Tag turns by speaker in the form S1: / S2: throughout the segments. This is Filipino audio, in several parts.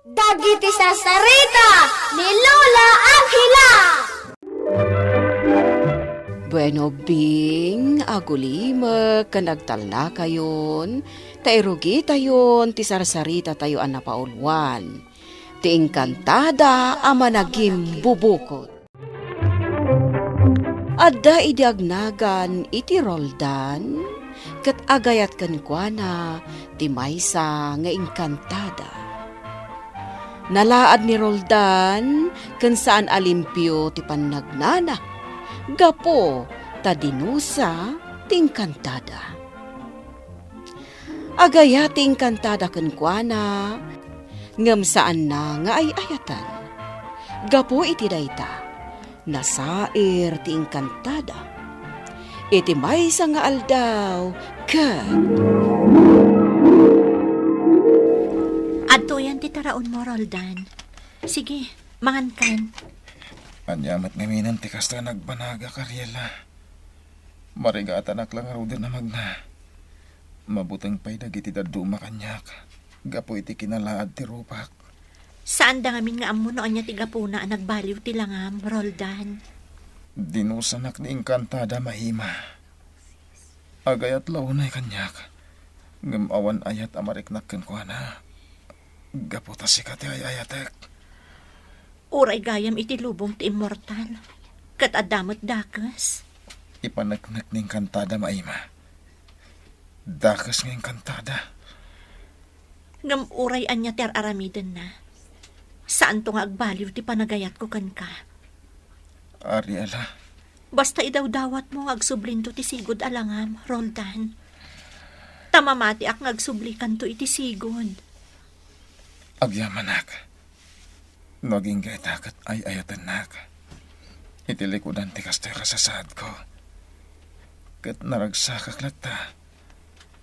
S1: Dagiti sasarita ni Lola Angela.
S2: Bueno, Bing, agulima, kanagtalna kayon, tairugi tayon, ti sarsarita tayo ana paulwan, ti engkantada ama nagim bubukot. Adda idiagnagan iti Roldan, kat agayat kankwana, ti maysa nga engkantada. Nalaad ni Roldan, kan saan alimpyo ti pannagnana, gapo tadinusa tingkantada. Agaya tingkantada kenkwana, ngem saan na nga ay ayatan. Gapo iti dayta, nasair tingkantada. Iti maysa nga aldaw, kat
S3: Adto yan ti taraon mo, Roldan. Sige, mangankan.
S4: Anyamat ngaminan ti kasta nagbanaga karyela. Marigatan aklang arudan na magna. Mabutang pa'y dagiti daduma kanyak. Gapo iti kinalaad ti rupak.
S3: Saan da ngamin nga amo noon niya tigapuna ang nagbaliw ti langam, Roldan?
S4: Dinusanak ni engkantada mahima. Agayat launay kanyak. Ngem awan ayat amariknak kenkwana. Gapo ta sikat ay ayatek.
S3: Uray gayam iti lubong ti immortal. Kat adamot dakas.
S4: Ipanaknak ni engkantada maima. Dakas ng engkantada.
S3: Ngam uray anya ti aramiden na. Saan to nga agbaliw ti panagayat ko kan ka?
S4: Ariela.
S3: Basta idawdawat mo agsublinto ti sigod alangam, Roldan. Tamamati ak ngagsublikan to iti sigod.
S4: Agyamanak. Naging gaytakat ay ayatanak. Itilikudan ti kastoy kasasad ko. Kat naragsakak lata.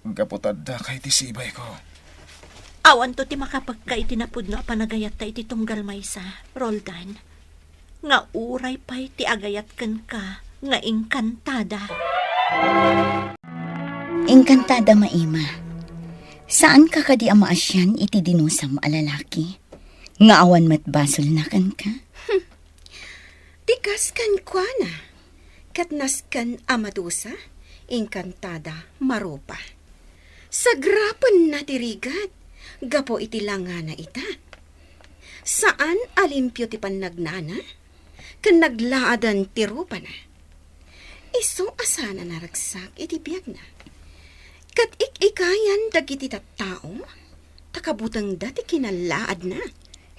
S4: Gaputadda kay ti sibay ko.
S3: Awan to ti makapagka itinapod no panagayat ta iti tunggal maysa, Roldan. Nga uray pa'y ti agayat ken ka, nga engkantada.
S5: Engkantada maima. Saan ka kadi amaasyan iti dinusam alalaki? Nga awan matbasol na kan ka?
S6: Tikas kan kwa na. Katnas kan amadusa, engkantada marupa. Sagrapan na tirigat, gapo iti langa na ita. Saan alimpyo ti pannagnana? Kan naglaadan ti rupa na. Iso asana naragsak iti biyag na. Kat ik-ikayan dagiti tattao, takabutang dati kinalaad na.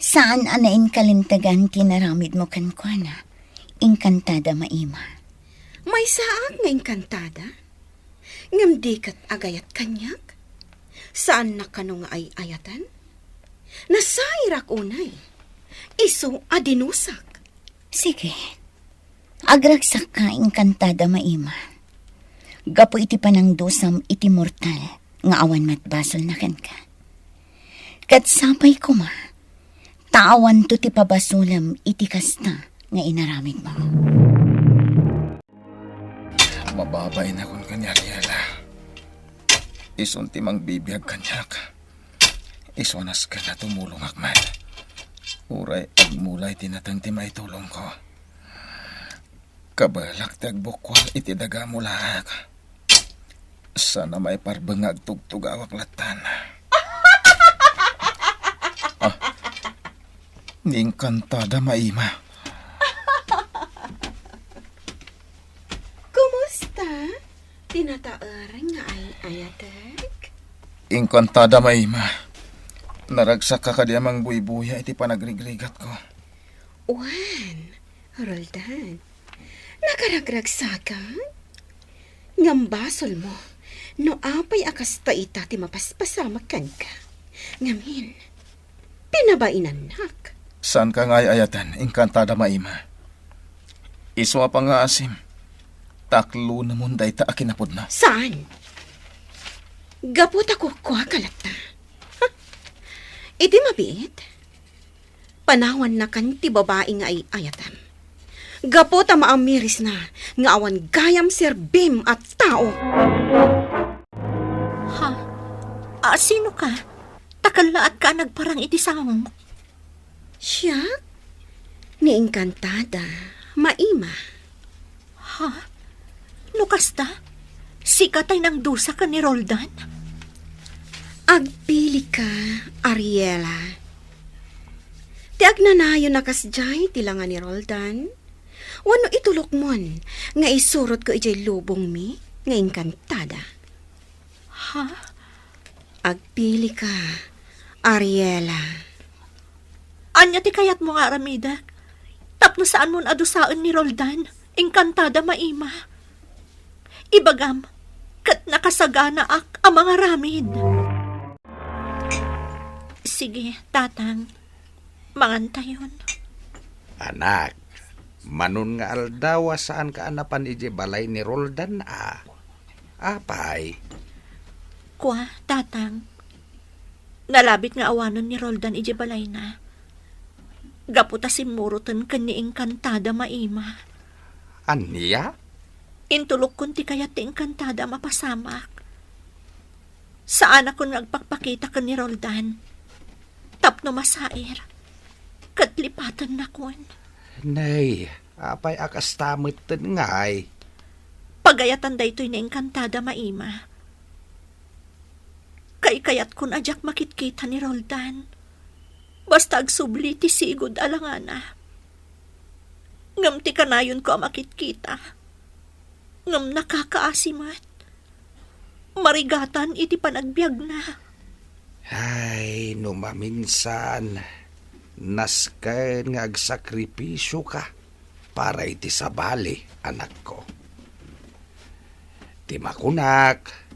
S5: Saan anain kalintagan kinaramid mo kan kwa na? Engkantada maima.
S6: May saak nga engkantada? Ngam di kat agayat kanyak? Saan na kano nga ay ayatan? Nasairak unay. Iso adinusak.
S5: Sige. Agragsak ka engkantada maima. Gapo iti panangdusam iti mortal nga awan matbasol na kan ka. Kat sapay ko ma, taawan to ti pabasulam iti kasta nga inaramid mo.
S4: Mababay na kon kanya Riela. Isunti mang bibiyag kanyak. Iswanas ka na tumulong akman. Uray agmulay tinatang ti maitulong ko. Kabalak tagbukwal iti daga mo lahak. Sana may parbangag tugtugawak latan. Engkantada maima.
S6: Kumusta? Tinataaran nga ay ayatek?
S4: Engkantada maima. Naragsak ka kadiamang buy-buya iti panagrigrigat ko.
S6: Juan, Roldan, nakaragragsakan? Ngambasol mo, no apay akas ta ita ti mapaspasamakan ka. Ngamin, pinabainan nak.
S4: Saan ka nga ayatan, engkantada maima? Iswa pa nga asim. Taklo na munday ta akinapod na.
S6: Saan? Gapot ako kwa kalata. Ha? Iti mabit? Panawan na kan ti babae nga ay ayatam. Gapot ang maamiris na nga awan gayam serbim at tao.
S3: Ha? Sino ka? Takalaat ka nagparang iti samong.
S6: Siya? Ni Encantada, maima.
S3: Ha? Nukasta? Sikat ay nang dusa ka ni Roldan?
S6: Agpili ka, Ariela. Ti agnanayo nakasjay tilangan ni Roldan. Wano itulok mon, nga isurot ko ijay lubong mi, nga Encantada.
S3: Ha?
S6: Agpili ka, Ariela.
S3: Anya ti kayat mo nga, Aramida? Tapno saan mo adusaan ni Roldan? Encantada maima. Ibagam, kat nakasagana ak ang mga ramid. Sige, tatang. Mangantayon.
S7: Anak, manon nga aldawa saan ka anapan ije balay ni Roldan Apay?
S3: Kwa, tatang. Nalabit nga awanon ni Roldan ije balay na. Gaputa simurutan kan ni Encantada maima.
S7: Aniya?
S3: Intulok kun ti kaya ti Encantada mapasamak. Saan ako nagpakpakita kan ni Roldan? Tapno masair. Katlipatan na kun.
S7: Nay, apay akas tamiten ngay.
S3: Pagayatan da ito'y na Encantada maima. Kayat kun ajak makitkita ni Roldan. Basta agsubli ti sigod alangana. Ngam ti kanayon ko makitkita. Ngam nakakaasimat. Marigatan iti panagbiag na.
S7: Ay, numaminsan. Nasken nga agsakripisyo ka para iti sabali, anak ko. Ti makunak.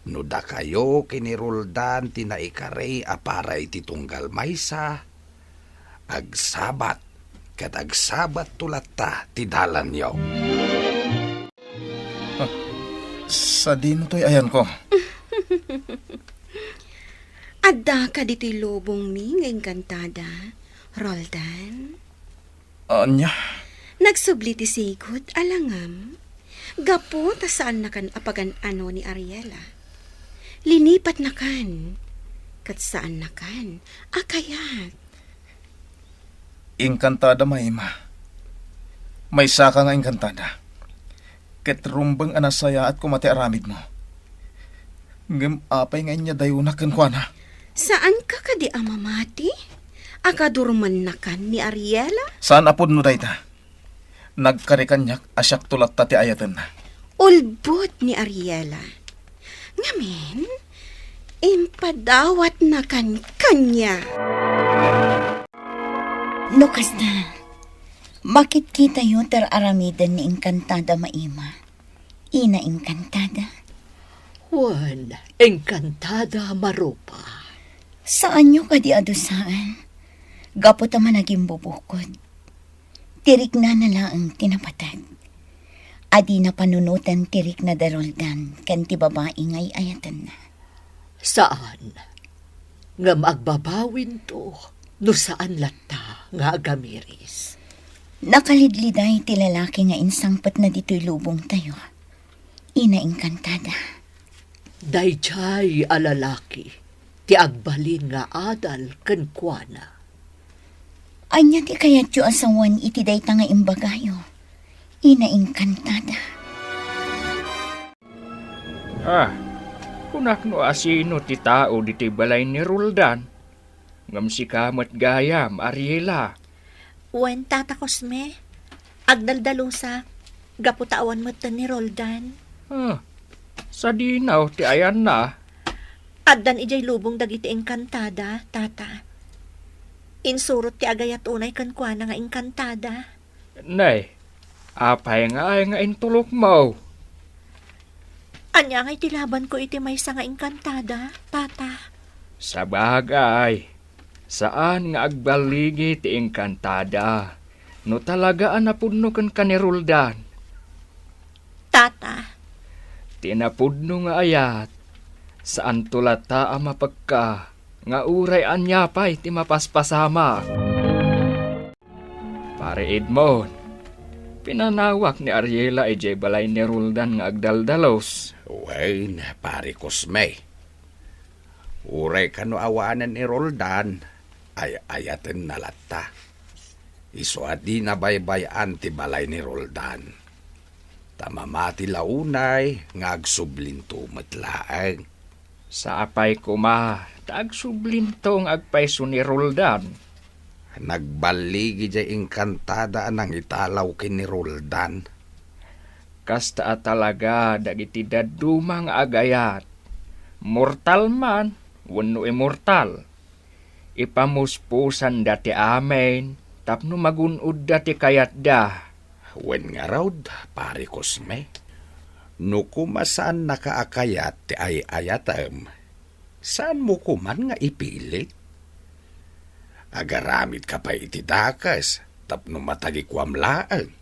S7: Nuda kayo kini Roldan tinaikaray para iti tunggal maysa. Agsabat, kat agsabat tulata ti dalan yo.
S4: Sa din to'y ayan ko.
S6: Adda ka dito'y lubong mi, nga Encantada, Roldan.
S4: Anya?
S6: Nagsubli ti sigod, alangam. Gapo ta saan na kan apagan ano ni Ariela. Linipat na kan. Kat saan na kan? Akayat.
S4: Encantada maima. May saka nga Encantada. Ket rumbang anasaya at kumati aramid mo. Ngem apay nga inya dayunakan ko na.
S6: Saan ka kadi amamati? Akadurman na kan ni Ariela?
S4: Saan apod no dayta? Nagkarikanyak asyak tulat ti ayatan na.
S6: Ulbot ni Ariela. Ngamin, impadawat na kan kanya.
S5: Nukas na, makikita yun tar aramidan ni Encantada maima. Ina Encantada.
S8: Juan, Encantada marupa.
S5: Saan nyo kadi adusaan? Gapo ta man naging bubukod. Tirik na nalaang tinapatag. Adi na panunutan tirik na daroldan kan ti babae ngay ayatan na.
S8: Saan? Nga magbabawin to, no saan lata nga agamiris.
S5: Nakalidliday ti lalaki nga insangpat na dito'y lubong tayo. Ina Encantada.
S8: Dayjay alalaki, ti agbalin nga adal ken kuana.
S5: Anya ti kayat yu asawan iti dayta nga imbagayo. Ina Encantada.
S9: Kunak no asino ti tao diti balay ni Roldan. Ngam si kamat gayam, Ariela.
S3: Wen tata Cosme, agdaldalusa, gaputawan mo ni Roldan.
S9: Sa dinaw ti ayan na.
S3: Addan ijay lubong dagiti Encantada, tata. Insurot ti agayat unay kan kuana nga Encantada.
S9: Nay, apay nga ay nga intulok mo.
S3: Anya ngay tilaban ko iti maysa nga Encantada, tata.
S9: Sa bagay, saan nga agbaligi ti Encantada? No talagaan na pudno kan ni Roldan.
S3: Tata,
S9: Tinapudno nga ayat, saan tulata ang mapagka, nga uray anya pa'y ti mapaspasama. Pare Edmond, pinanawak ni Ariela ijay balay ni Roldan nga agdaldalos.
S7: Wain, pare Cosme. Uray ka no awanan ni Roldan, ay ayaten nalata. Iso di nabaybayan ti balay ni Roldan. Tamamati launay ngagsublinto matlaang.
S9: Sa apay kuma, taagsublinto ang agpaiso ni Roldan.
S7: Nagbaligi jay engkantada nang italaw kin ni Roldan.
S9: Kasta talaga dagiti dadumang agayat. Mortal man, wano immortal. Ipamuspusan dati amin, tapno magunod dati kayat da.
S7: Wen nga raw, pare Cosme. No kumasaan nakaakayat ti ay ayatam, saan mo kuman nga ipilit? Agaramid ka pa iti dakas, tapno matagikwam laan.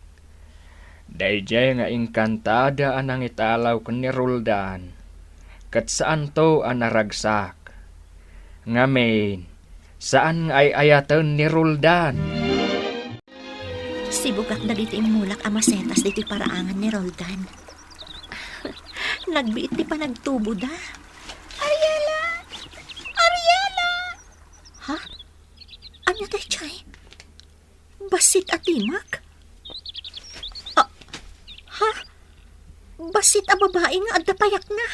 S9: Dayjay nga engkantada anang italaw ken ni Roldan. Kat saan to ang naragsak? Ngamin, saan ay ayaten ni Roldan?
S3: Sibugak na diti imulak amasetas diti paraangan ni Roldan. Nagbiit ti pa nagtubo da.
S1: Ariela! Ariela!
S3: Ha? Anya tayo, Chay? Basit at imak? Ha? Basit a babae nga at dapayak na.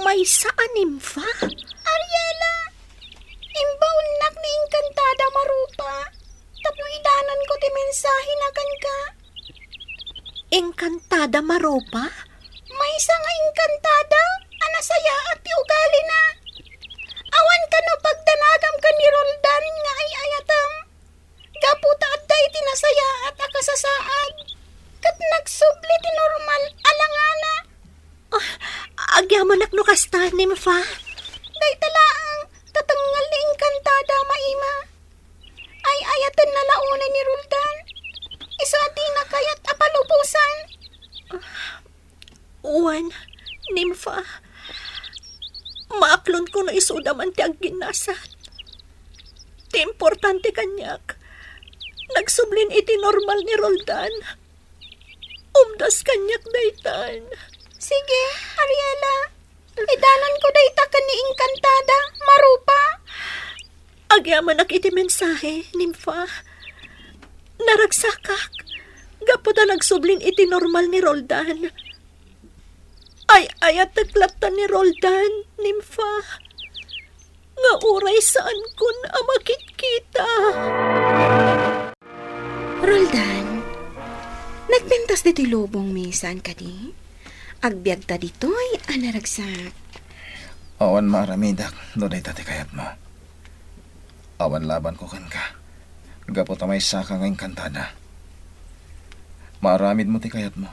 S3: May saan nimfa?
S1: Ariela! Imbaunak ni Engkantada marupa. Tapno idanan ko ti mensahe na kan ka.
S3: Engkantada maropa?
S1: May isa nga Engkantada, anasaya at ti ugali na. Awan ka no pagdanagam ka ni Roldan nga ay ayatam. Gaputa at day tinasaya at akasasaad. Kat nagsubli ti normal alangana.
S3: Agyaman no kasta nimfa?
S1: Day talaang tatanggal ni Engkantada maima. Ay ayatan na launay ni Roldan. Isa di na kayat apalupusan.
S3: Uwan, nimfa. Maaklon ko na isudaman ti agginasat. Ti importante kanyak. Nagsublin iti normal ni Roldan. Umdas kanyak daytan.
S1: Sige, Ariela. Idanan ko dayta ka ni Engkantada, marupa.
S3: Agyaman ak iti mensahe, nimfa. Naragsakak. Gaputa nagsublin iti normal ni Roldan. Ay ayat taglaptan ni Roldan, nimfa. Nga uray saan kun amakit kita.
S6: Roldan, nagpintas dito'y lubong misan ka di? Agbiag ta dito'y anaragsak.
S4: Awan maramidak, doon tati kayat mo. Awan laban ko kan ka. Gapot may saka nga Engkantada. Maramid mo ti kayat mo.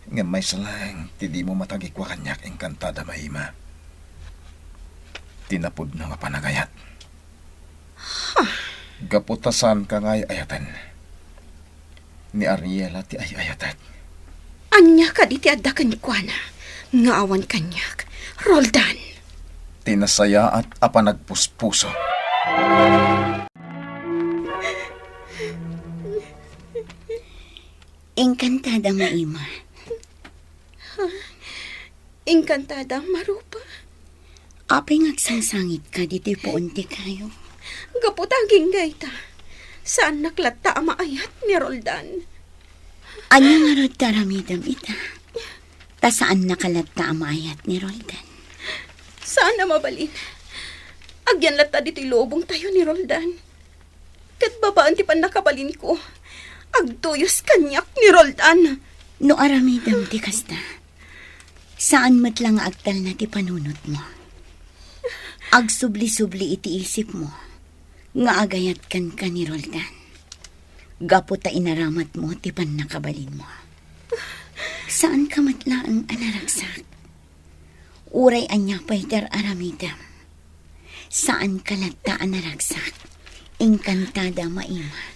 S4: Nga may salang, ti di mo matagikwa kanyak Engkantada maima. Tinapod na nga panagayat. Gaputasan ka nga'y ayatan. Ni Ariela ti ay ayatat.
S6: Anya ka di ti addakan kwa na. Nga awan kanyak. Roldan.
S4: Tinasaya at apanagpuspuso.
S5: Engkantada maima.
S6: Engkantada marupa.
S5: Apay ngagsangsangit ka dito'y puunti kayo.
S6: Gaputaging gayta. Saan naklata amaayat ni Roldan?
S5: Anya nga rod taramidam ita. Ta saan nakalata amayat ni Roldan?
S6: Saan na mabalin? Agyan lata dito'y lobong tayo ni Roldan. Kat babaan ti pan nakabalin ko. Agtuyos kanyak ni Roldan.
S5: No aramidam ti kasta. Saan matlang agtal na ti panunot mo? Agsubli-subli iti isip mo. Nga agayat kan ka ni Roldan. Gapo ta inaramat mo ti pan nakabalin mo. Saan ka matlaang anaragsak? Uray anya payter aramidam. Saan ka lagta anaragsak? Engkantada maima.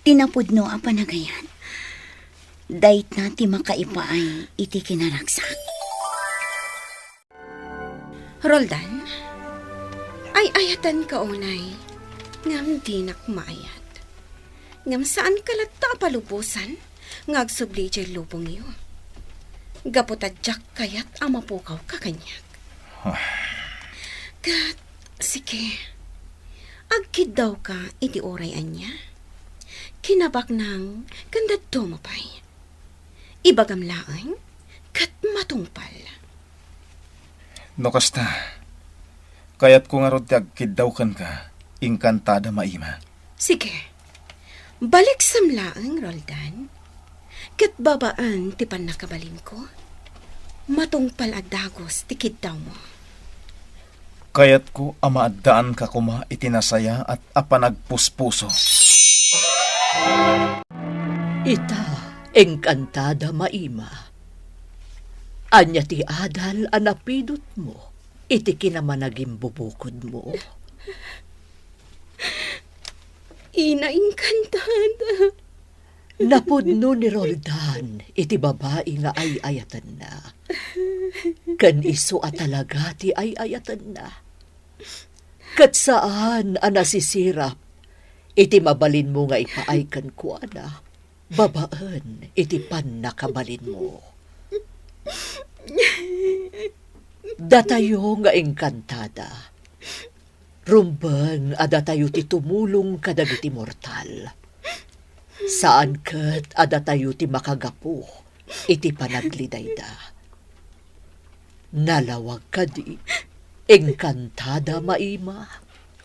S5: Tinapudno a panagayat. Dait na ti makaipaay iti kinaragsak.
S6: Roldan, ay ayatan ka unay. Ngam di nakmaayat. Ngam saan ka lagta palubusan? Ngagsubli jay lubong iyo. Gaputadyak kayat amapukaw ka kanyak. Kat, sige. Agkid daw ka iti oray anya. Kinabak nang kanda dumapay. Ibagam laang kat matungpal.
S4: No kasta, kayat ko nga rod ti agkid daw kan ka, inkantada maima.
S6: Sige. Balik samlaang, Roldan. Kat babaan ti panakabalin ko. Matungpal at dagos ti kiddaw mo.
S4: Kayat ko amaadaan ka kuma itinasaya at apanagpuspuso.
S8: Ita, engkantada maima. Anya ti adal anapidot mo, iti kinamanaging bubukod mo.
S6: Ina, inkantada.
S8: Napudno ni Roldan, iti babae nga ay ayatan na. Kan iso at talaga ti ay ayatan na. Kat saan nasisirap, iti mabalin mo nga ipaay kan kuana, babaan iti pan nakabalin mo. Datayo nga engkantada, rumbang adatayo ti tumulong kadagiti mortal. Saan kat adatayo ti makagapo, iti panaglidayda. Nalawag ka di, engkantada maima.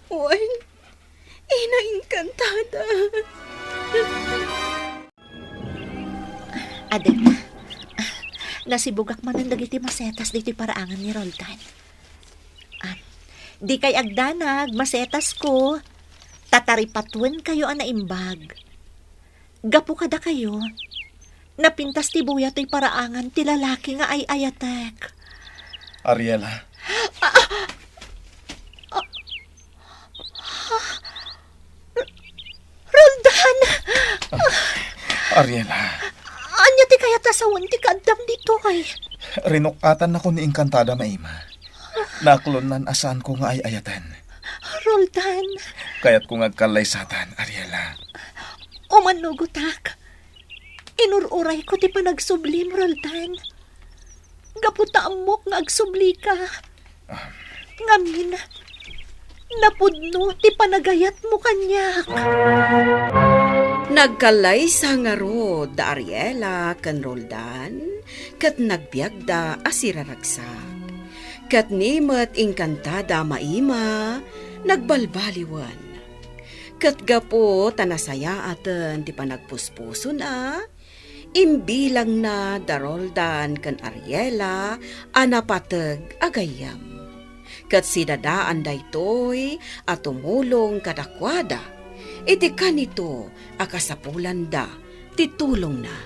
S6: Uy, ina, inkantada.
S3: Aden, nasibugak man ang dagiti masetas dito paraangan ni Roldan. Di kay agdanag, masetas ko. Tataripatwen kayo ang naimbag. Gapu kada kayo. Napintas ti buya to'y paraangan ti lalaki nga ay ayatek.
S4: Ariela.
S3: Roldan!
S4: Ariela.
S3: Anya ti kaya tasawan ti kaddam dito ay.
S4: Rinukatan ako ni inkantada maima. Naklonan asan ko nga ay ayatan.
S3: Roldan,
S4: Kayat ko ngagkalaysatan, Ariela.
S3: umanugutak. Inururay ko ti panagsublim, Roldan. Gaputa amok nga agsubli ka. Ngamin, napudno ti panagayat mo kanyak.
S6: Nagkalay sa nga rod da Ariela kan Roldan, kat nagbiagda asiraragsak. Kat nimet inkantada maima, nagbalbaliwan. Kat gapo tanasaya aten ti panagpuspuso na, imbilang na da Roldan kan Ariela, anapateg agayam. Kat sidadaan daytoy at tumulong kadakwada, iti kanito akasapulan da, titulong na.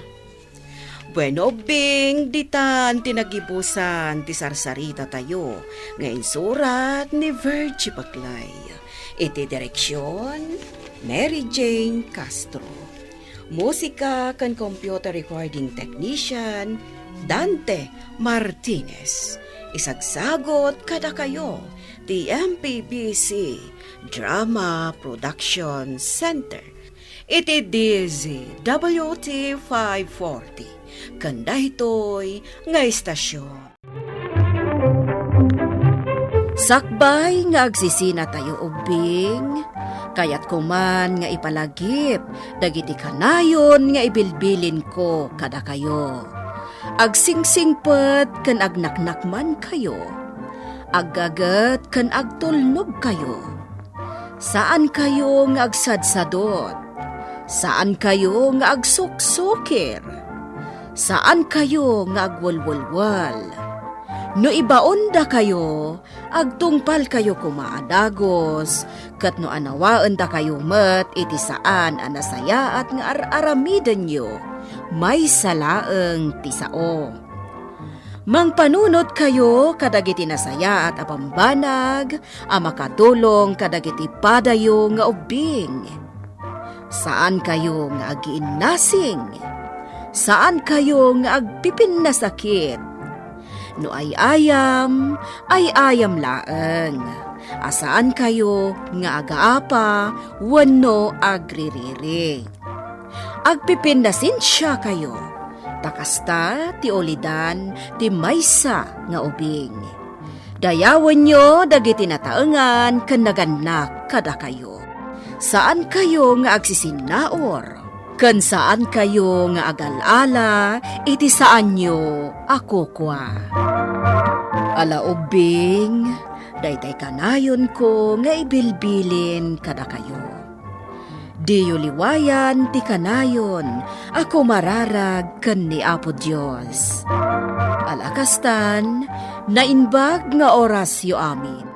S6: Bueno, Bing, ditan tinagibusan ti sarsarita tayo, ngayon surat ni Virgie Paclay. Iti direksyon, Mary Jane Castro. Musika kan computer recording technician, Dante Martinez. Isagsagot kada kayo, the MPBC Drama Production Center. Iti DZWT 540. Kanda ito'y nga istasyon.
S2: Sakbay nga agsisina tayo ubing, kayat kuman nga ipalagip, dagiti kanayon nga ibilbilin ko kada kayo. Agsingsingpet kan agnaknakman kayo, aggagat kan agtulnog kayo. Saan kayo nga agsadsadot? Saan kayo nga agsuksukir? Saan kayo nga agwalwalwal? No ibaon da kayo, agtungpal kayo kumaadagos, kat no anawaan da kayo met iti saan anasaya at nga aramiden nyo, may salaeng tisao. Mangpanunot kayo kadagiti nasaya at apambanag, amakatulong kadagiti padayo nga ubing. Saan kayo nga agiinnasing? Saan kayo nga agpipin na sakit? No ay ayam laeng. Asaan kayo nga agaapa, wano agririri. Agpipin na sinsya kayo. Takasta ti olidan ti maysa nga ubing. Dayawon nyo dagiti nataengan ken naganak kada kayo. Saan kayo nga agsisinnaor? Ken saan kayo nga agalala, iti saan nyo ako kwa. Ala ubing, daytay kanayon ko nga ibilbilin kada kayo. Diyo liwayan ti kanayon, ako mararag ken ni Apo Dios. Alakastan, nainbag nga orasyo amin.